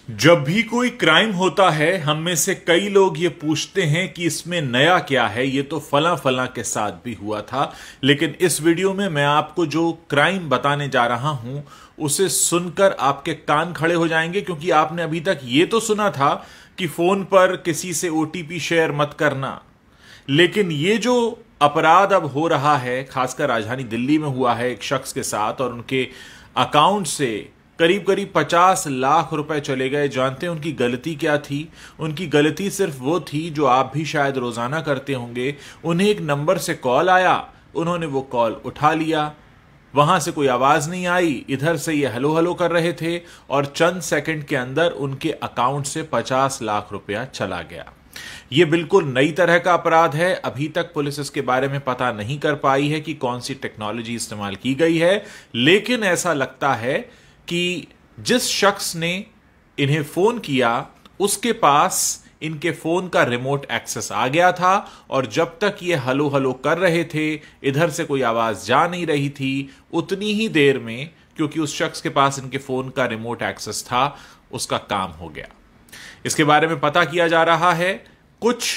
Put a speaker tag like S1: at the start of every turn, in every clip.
S1: जब भी कोई क्राइम होता है हम में से कई लोग ये पूछते हैं कि इसमें नया क्या है। ये तो फला फला के साथ भी हुआ था। लेकिन इस वीडियो में मैं आपको जो क्राइम बताने जा रहा हूं उसे सुनकर आपके कान खड़े हो जाएंगे, क्योंकि आपने अभी तक ये तो सुना था कि फोन पर किसी से ओटीपी शेयर मत करना, लेकिन ये जो अपराध अब हो रहा है, खासकर राजधानी दिल्ली में हुआ है एक शख्स के साथ, और उनके अकाउंट से करीब करीब 50 लाख रुपए चले गए। जानते हैं उनकी गलती क्या थी? उनकी गलती सिर्फ वो थी जो आप भी शायद रोजाना करते होंगे। उन्हें एक नंबर से कॉल आया, उन्होंने वो कॉल उठा लिया, वहां से कोई आवाज नहीं आई, इधर से ये हेलो हेलो कर रहे थे और चंद सेकंड के अंदर उनके अकाउंट से 50 लाख रुपया चला गया। यह बिल्कुल नई तरह का अपराध है। अभी तक पुलिस इसके बारे में पता नहीं कर पाई है कि कौन सी टेक्नोलॉजी इस्तेमाल की गई है, लेकिन ऐसा लगता है कि जिस शख्स ने इन्हें फोन किया उसके पास इनके फोन का रिमोट एक्सेस आ गया था, और जब तक ये हलो हलो कर रहे थे, इधर से कोई आवाज जा नहीं रही थी, उतनी ही देर में, क्योंकि उस शख्स के पास इनके फोन का रिमोट एक्सेस था, उसका काम हो गया। इसके बारे में पता किया जा रहा है। कुछ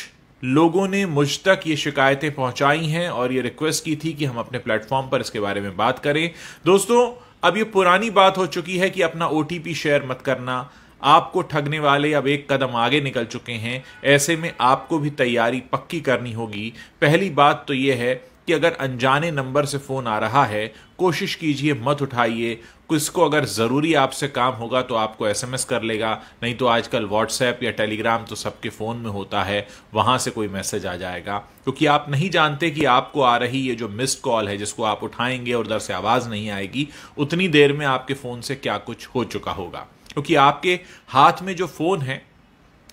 S1: लोगों ने मुझ तक ये शिकायतें पहुंचाई हैं और ये रिक्वेस्ट की थी कि हम अपने प्लेटफॉर्म पर इसके बारे में बात करें। दोस्तों, अब ये पुरानी बात हो चुकी है कि अपना ओटीपी शेयर मत करना। आपको ठगने वाले अब एक कदम आगे निकल चुके हैं। ऐसे में आपको भी तैयारी पक्की करनी होगी। पहली बात तो यह है कि अगर अनजाने नंबर से फोन आ रहा है, कोशिश कीजिए मत उठाइए। किसको अगर जरूरी आपसे काम होगा तो आपको एसएमएस कर लेगा, नहीं तो आजकल व्हाट्सएप या टेलीग्राम तो सबके फोन में होता है, वहां से कोई मैसेज आ जाएगा। क्योंकि आप नहीं जानते कि आपको आ रही ये जो मिस्ड कॉल है, जिसको आप उठाएंगे और उधर से आवाज नहीं आएगी, उतनी देर में आपके फोन से क्या कुछ हो चुका होगा। क्योंकि आपके हाथ में जो फोन है,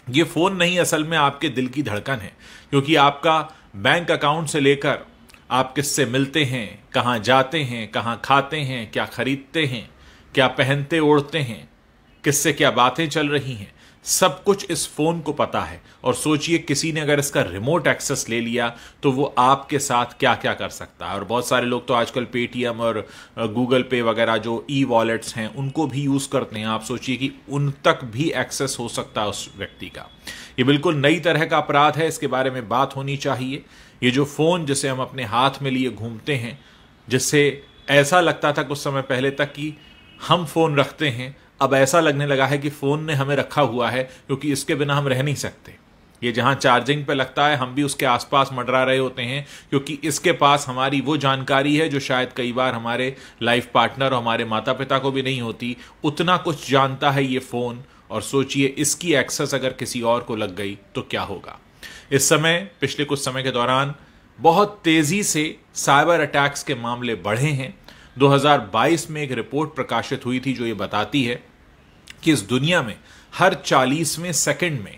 S1: ये फोन नहीं, असल में आपके दिल की धड़कन है। क्योंकि आपका बैंक अकाउंट से लेकर आप किससे मिलते हैं, कहां जाते हैं, कहां खाते हैं, क्या खरीदते हैं, क्या पहनते ओढ़ते हैं, किससे क्या बातें चल रही हैं, सब कुछ इस फोन को पता है। और सोचिए किसी ने अगर इसका रिमोट एक्सेस ले लिया तो वो आपके साथ क्या क्या कर सकता है। और बहुत सारे लोग तो आजकल पेटीएम और गूगल पे वगैरह जो ई वॉलेट्स हैं उनको भी यूज करते हैं। आप सोचिए कि उन तक भी एक्सेस हो सकता है उस व्यक्ति का। ये बिल्कुल नई तरह का अपराध है, इसके बारे में बात होनी चाहिए। ये जो फोन जिसे हम अपने हाथ में लिए घूमते हैं, जिससे ऐसा लगता था कुछ समय पहले तक कि हम फोन रखते हैं, अब ऐसा लगने लगा है कि फोन ने हमें रखा हुआ है, क्योंकि इसके बिना हम रह नहीं सकते। ये जहां चार्जिंग पे लगता है हम भी उसके आसपास मंडरा रहे होते हैं, क्योंकि इसके पास हमारी वो जानकारी है जो शायद कई बार हमारे लाइफ पार्टनर और हमारे माता पिता को भी नहीं होती। उतना कुछ जानता है ये फोन। और सोचिए इसकी एक्सेस अगर किसी और को लग गई तो क्या होगा। इस समय, पिछले कुछ समय के दौरान बहुत तेजी से साइबर अटैक्स के मामले बढ़े हैं। 2022 में एक रिपोर्ट प्रकाशित हुई थी जो ये बताती है कि इस दुनिया में हर 40वें सेकंड में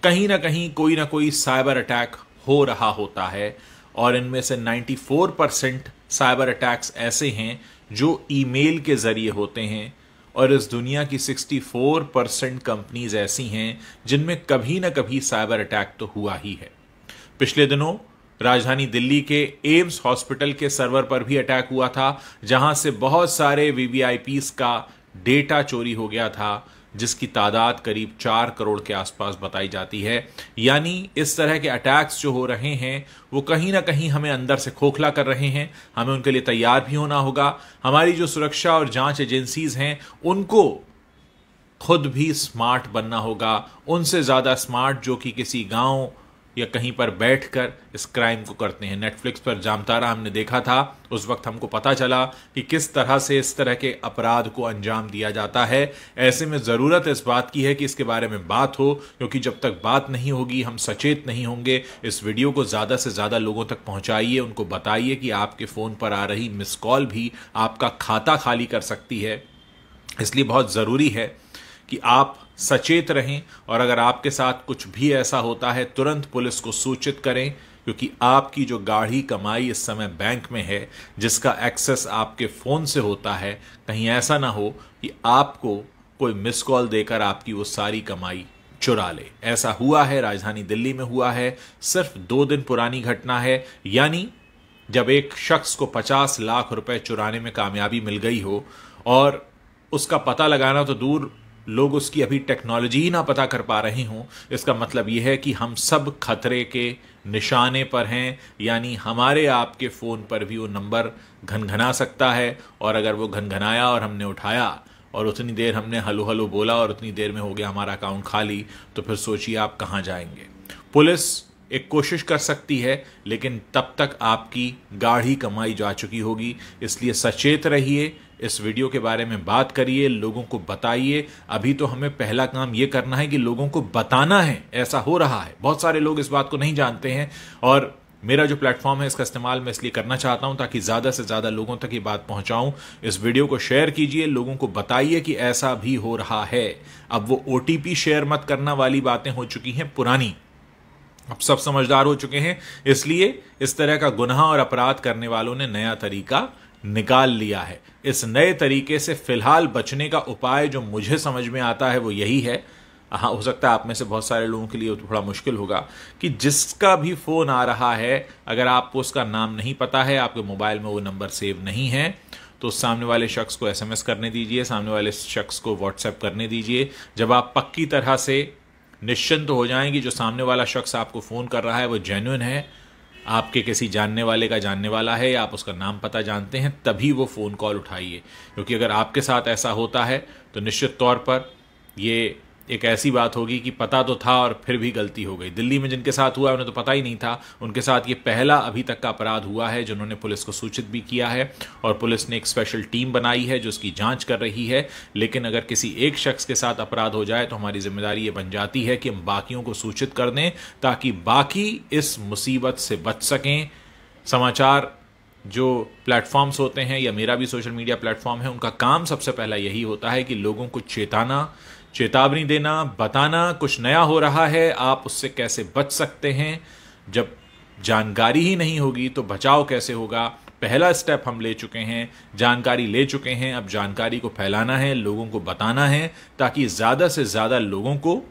S1: कहीं ना कोई साइबर अटैक हो रहा होता है, और इनमें से 94% साइबर अटैक्स ऐसे हैं जो ईमेल के जरिए होते हैं, और इस दुनिया की 64% कंपनीज ऐसी हैं जिनमें कभी ना कभी साइबर अटैक तो हुआ ही है। पिछले दिनों राजधानी दिल्ली के एम्स हॉस्पिटल के सर्वर पर भी अटैक हुआ था, जहां से बहुत सारे वीवीआईपीज का डेटा चोरी हो गया था, जिसकी तादाद करीब 4 करोड़ के आसपास बताई जाती है। यानी इस तरह के अटैक्स जो हो रहे हैं वो कहीं ना कहीं हमें अंदर से खोखला कर रहे हैं। हमें उनके लिए तैयार भी होना होगा। हमारी जो सुरक्षा और जांच एजेंसीज हैं उनको खुद भी स्मार्ट बनना होगा, उनसे ज्यादा स्मार्ट जो कि किसी गांव या कहीं पर बैठकर इस क्राइम को करते हैं। नेटफ्लिक्स पर जामतारा हमने देखा था, उस वक्त हमको पता चला कि किस तरह से इस तरह के अपराध को अंजाम दिया जाता है। ऐसे में जरूरत इस बात की है कि इसके बारे में बात हो, क्योंकि जब तक बात नहीं होगी, हम सचेत नहीं होंगे। इस वीडियो को ज्यादा से ज्यादा लोगों तक पहुंचाइए, उनको बताइए कि आपके फोन पर आ रही मिस कॉल भी आपका खाता खाली कर सकती है। इसलिए बहुत जरूरी है कि आप सचेत रहें, और अगर आपके साथ कुछ भी ऐसा होता है तुरंत पुलिस को सूचित करें, क्योंकि आपकी जो गाढ़ी कमाई इस समय बैंक में है, जिसका एक्सेस आपके फोन से होता है, कहीं ऐसा ना हो कि आपको कोई मिस कॉल देकर आपकी वो सारी कमाई चुरा ले। ऐसा हुआ है, राजधानी दिल्ली में हुआ है। सिर्फ 2 दिन पुरानी घटना है। यानी जब एक शख्स को 50 लाख रुपए चुराने में कामयाबी मिल गई हो, और उसका पता लगाना तो दूर लोग उसकी अभी टेक्नोलॉजी ही ना पता कर पा रहे हों, इसका मतलब यह है कि हम सब खतरे के निशाने पर हैं। यानी हमारे आपके फ़ोन पर भी वो नंबर घनघना सकता है, और अगर वो घनघनाया और हमने उठाया और उतनी देर हमने हलो हलो बोला और उतनी देर में हो गया हमारा अकाउंट खाली, तो फिर सोचिए आप कहाँ जाएंगे। पुलिस एक कोशिश कर सकती है, लेकिन तब तक आपकी गाढ़ी कमाई जा चुकी होगी। इसलिए सचेत रहिए, इस वीडियो के बारे में बात करिए, लोगों को बताइए। अभी तो हमें पहला काम यह करना है कि लोगों को बताना है ऐसा हो रहा है। बहुत सारे लोग इस बात को नहीं जानते हैं, और मेरा जो प्लेटफॉर्म है इसका इस्तेमाल मैं इसलिए करना चाहता हूं ताकि ज़्यादा से ज़्यादा लोगों तक ये बात पहुंचाऊं। इस वीडियो को शेयर कीजिए, लोगों को बताइए कि ऐसा भी हो रहा है। अब वो OTP शेयर मत करना वाली बातें हो चुकी हैं पुरानी, अब सब समझदार हो चुके हैं। इसलिए इस तरह का गुनाह और अपराध करने वालों ने नया तरीका निकाल लिया है। इस नए तरीके से फिलहाल बचने का उपाय जो मुझे समझ में आता है वो यही है। हाँ, हो सकता है आप में से बहुत सारे लोगों के लिए थोड़ा मुश्किल होगा कि जिसका भी फोन आ रहा है, अगर आपको उसका नाम नहीं पता है, आपके मोबाइल में वो नंबर सेव नहीं है, तो सामने वाले शख्स को SMS करने दीजिए, सामने वाले शख्स को WhatsApp करने दीजिए। जब आप पक्की तरह से निश्चिंत हो जाएं कि जो सामने वाला शख्स आपको फ़ोन कर रहा है वो जेन्युइन है, आपके किसी जानने वाले का जानने वाला है, या आप उसका नाम पता जानते हैं, तभी वो फ़ोन कॉल उठाइए। क्योंकि अगर आपके साथ ऐसा होता है तो निश्चित तौर पर ये एक ऐसी बात होगी कि पता तो था और फिर भी गलती हो गई। दिल्ली में जिनके साथ हुआ उन्हें तो पता ही नहीं था, उनके साथ ये पहला अभी तक का अपराध हुआ है जिन्होंने पुलिस को सूचित भी किया है, और पुलिस ने एक स्पेशल टीम बनाई है जो उसकी जांच कर रही है। लेकिन अगर किसी एक शख्स के साथ अपराध हो जाए तो हमारी जिम्मेदारी ये बन जाती है कि हम बाकियों को सूचित कर दें ताकि बाकी इस मुसीबत से बच सकें। समाचार जो प्लेटफॉर्म्स होते हैं, या मेरा भी सोशल मीडिया प्लेटफॉर्म है, उनका काम सबसे पहला यही होता है कि लोगों को चेतावनी देना, बताना कुछ नया हो रहा है, आप उससे कैसे बच सकते हैं। जब जानकारी ही नहीं होगी तो बचाव कैसे होगा। पहला स्टेप हम ले चुके हैं, जानकारी ले चुके हैं, अब जानकारी को फैलाना है, लोगों को बताना है ताकि ज़्यादा से ज़्यादा लोगों को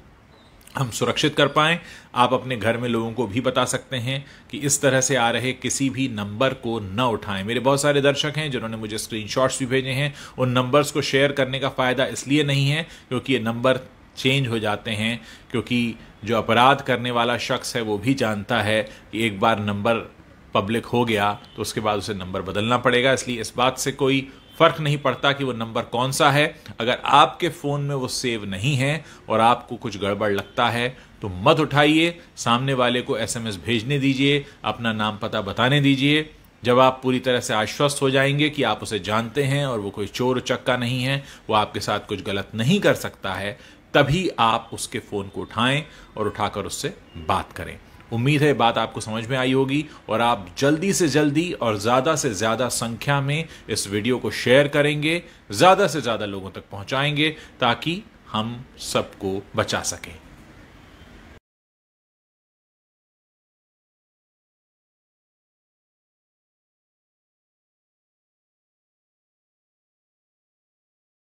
S1: हम सुरक्षित कर पाएं। आप अपने घर में लोगों को भी बता सकते हैं कि इस तरह से आ रहे किसी भी नंबर को न उठाएं। मेरे बहुत सारे दर्शक हैं जिन्होंने मुझे स्क्रीनशॉट्स भी भेजे हैं। उन नंबर्स को शेयर करने का फ़ायदा इसलिए नहीं है क्योंकि ये नंबर चेंज हो जाते हैं, क्योंकि जो अपराध करने वाला शख्स है वो भी जानता है कि एक बार नंबर पब्लिक हो गया तो उसके बाद उसे नंबर बदलना पड़ेगा। इसलिए इस बात से कोई फर्क नहीं पड़ता कि वो नंबर कौन सा है। अगर आपके फ़ोन में वो सेव नहीं है और आपको कुछ गड़बड़ लगता है तो मत उठाइए, सामने वाले को SMS भेजने दीजिए, अपना नाम पता बताने दीजिए। जब आप पूरी तरह से आश्वस्त हो जाएंगे कि आप उसे जानते हैं और वो कोई चोर उचक्का नहीं है, वो आपके साथ कुछ गलत नहीं कर सकता है, तभी आप उसके फ़ोन को उठाएं और उठाकर उससे बात करें। उम्मीद है बात आपको समझ में आई होगी और आप जल्दी से जल्दी और ज़्यादा से ज़्यादा संख्या में इस वीडियो को शेयर करेंगे, ज़्यादा से ज़्यादा लोगों तक पहुंचाएंगे ताकि हम सबको बचा सकें।